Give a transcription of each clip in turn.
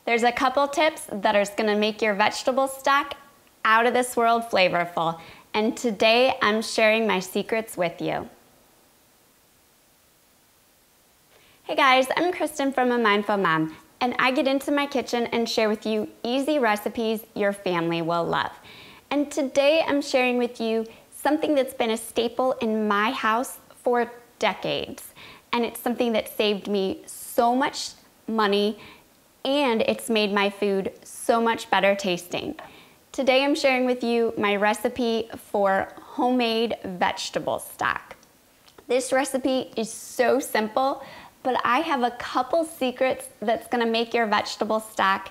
There's a couple tips that are gonna make your vegetable stock out of this world flavorful, and today I'm sharing my secrets with you. Hey guys, I'm Kristen from A Mindful Mom, and I get into my kitchen and share with you easy recipes your family will love. And today I'm sharing with you something that's been a staple in my house for decades, and it's something that saved me so much money, and it's made my food so much better tasting. Today I'm sharing with you my recipe for homemade vegetable stock. This recipe is so simple, but I have a couple secrets that's gonna make your vegetable stock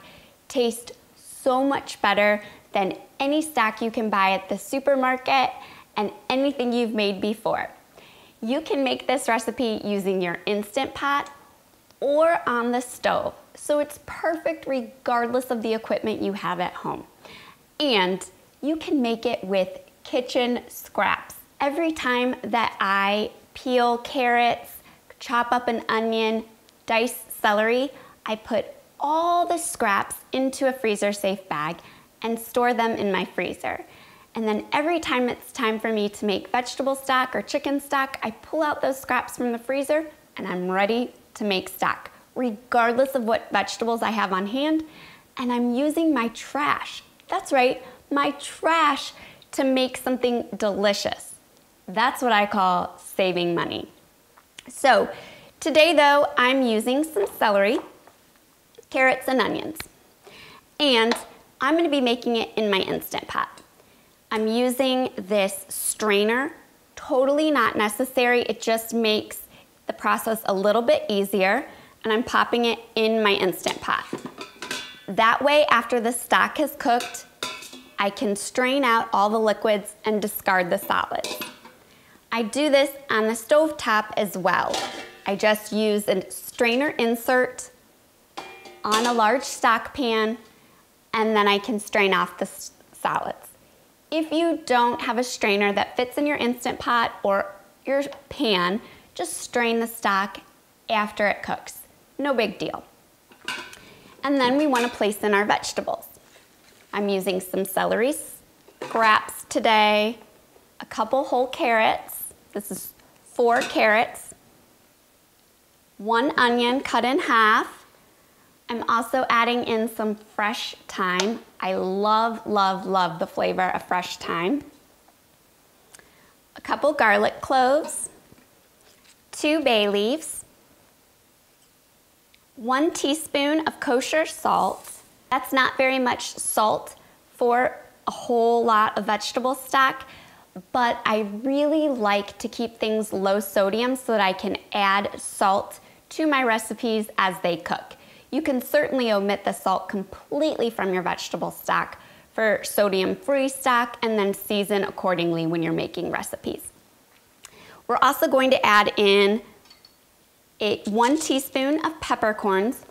taste so much better than any stock you can buy at the supermarket and anything you've made before. You can make this recipe using your Instant Pot or on the stove. So it's perfect regardless of the equipment you have at home. And you can make it with kitchen scraps. Every time that I peel carrots, chop up an onion, dice celery, I put all the scraps into a freezer safe bag and store them in my freezer. And then every time it's time for me to make vegetable stock or chicken stock, I pull out those scraps from the freezer and I'm ready to make stock, regardless of what vegetables I have on hand. And I'm using my trash. That's right, my trash to make something delicious. That's what I call saving money. So today though, I'm using some celery, carrots, and onions. And I'm gonna be making it in my Instant Pot. I'm using this strainer, totally not necessary. It just makes the process a little bit easier, and I'm popping it in my Instant Pot. That way, after the stock has cooked, I can strain out all the liquids and discard the solids. I do this on the stove top as well. I just use a strainer insert on a large stock pan, and then I can strain off the solids. If you don't have a strainer that fits in your Instant Pot or your pan, just strain the stock after it cooks. No big deal. And then we want to place in our vegetables. I'm using some celery scraps today, a couple whole carrots. This is 4 carrots, 1 onion cut in half. I'm also adding in some fresh thyme. I love, love, love the flavor of fresh thyme. A couple garlic cloves, 2 bay leaves, 1 teaspoon of kosher salt. That's not very much salt for a whole lot of vegetable stock, but I really like to keep things low sodium so that I can add salt to my recipes as they cook. You can certainly omit the salt completely from your vegetable stock for sodium-free stock and then season accordingly when you're making recipes. We're also going to add in 1 teaspoon of peppercorns.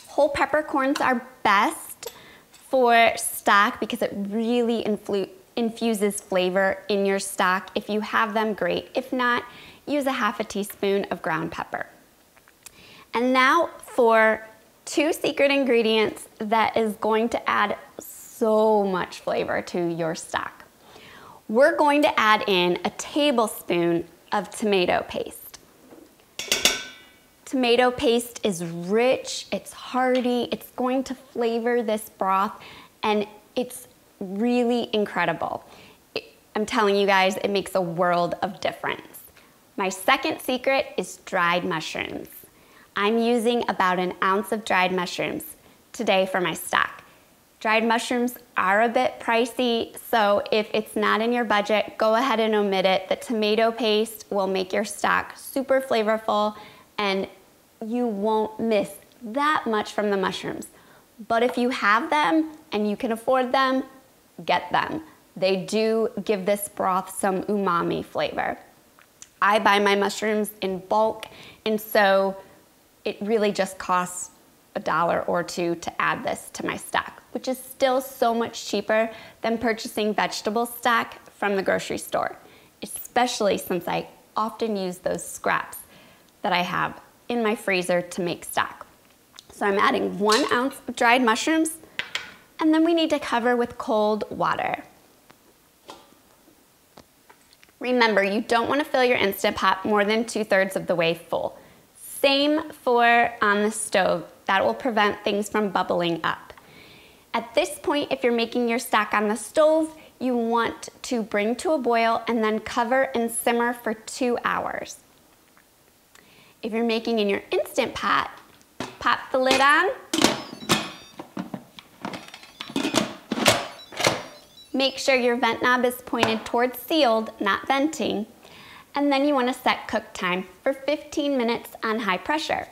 Whole peppercorns are best for stock because it really infuses flavor in your stock. If you have them, great. If not, use a half a teaspoon of ground pepper. And now for 2 secret ingredients that is going to add so much flavor to your stock. We're going to add in a tablespoon of tomato paste. Tomato paste is rich, it's hearty, it's going to flavor this broth, and it's really incredible. I'm telling you guys, it makes a world of difference. My second secret is dried mushrooms. I'm using about 1 ounce of dried mushrooms today for my stock. Dried mushrooms are a bit pricey, so if it's not in your budget, go ahead and omit it. The tomato paste will make your stock super flavorful, and you won't miss that much from the mushrooms. But if you have them and you can afford them, get them. They do give this broth some umami flavor. I buy my mushrooms in bulk, and so it really just costs $1 or $2 to add this to my stock, which is still so much cheaper than purchasing vegetable stock from the grocery store, especially since I often use those scraps that I have in my freezer to make stock. So I'm adding 1 ounce of dried mushrooms, and then we need to cover with cold water. Remember, you don't want to fill your Instant Pot more than 2/3 of the way full. Same for on the stove. That will prevent things from bubbling up. At this point, if you're making your stock on the stove, you want to bring to a boil and then cover and simmer for 2 hours. If you're making in your Instant Pot, pop the lid on. Make sure your vent knob is pointed towards sealed, not venting. And then you want to set cook time for 15 minutes on high pressure.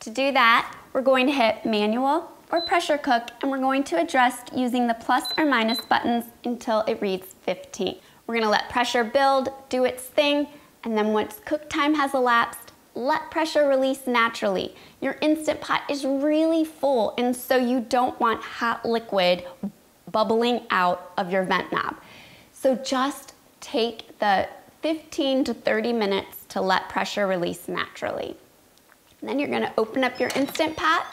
To do that, we're going to hit manual or pressure cook, and we're going to adjust using the plus or minus buttons until it reads 15. We're going to let pressure build, do its thing, and then once cook time has elapsed, let pressure release naturally. Your Instant Pot is really full, and so you don't want hot liquid bubbling out of your vent knob. So just take the 15 to 30 minutes to let pressure release naturally. And then you're gonna open up your Instant Pot.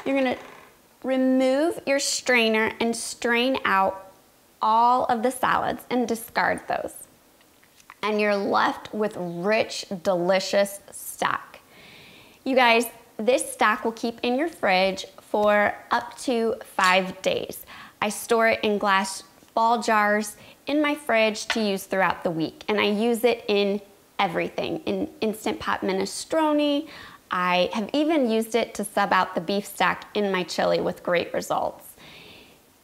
You're gonna remove your strainer and strain out all of the salads and discard those. And you're left with rich, delicious stock. You guys, this stock will keep in your fridge for up to 5 days. I store it in glass ball jars in my fridge to use throughout the week, and I use it in everything, in Instant Pot minestrone. I have even used it to sub out the beef stock in my chili with great results.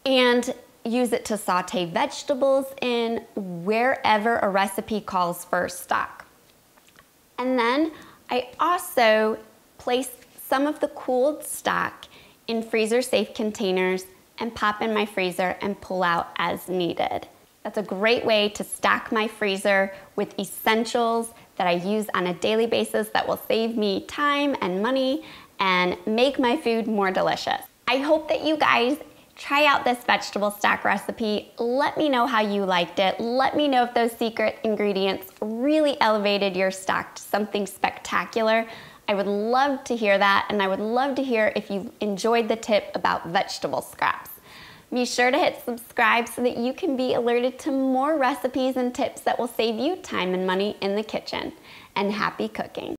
And use it to saute vegetables in wherever a recipe calls for stock. And then I also place some of the cooled stock in freezer-safe containers and pop in my freezer and pull out as needed. That's a great way to stock my freezer with essentials that I use on a daily basis that will save me time and money and make my food more delicious. I hope that you guys try out this vegetable stock recipe. Let me know how you liked it. Let me know if those secret ingredients really elevated your stock to something spectacular. I would love to hear that, and I would love to hear if you enjoyed the tip about vegetable scraps. Be sure to hit subscribe so that you can be alerted to more recipes and tips that will save you time and money in the kitchen. And happy cooking.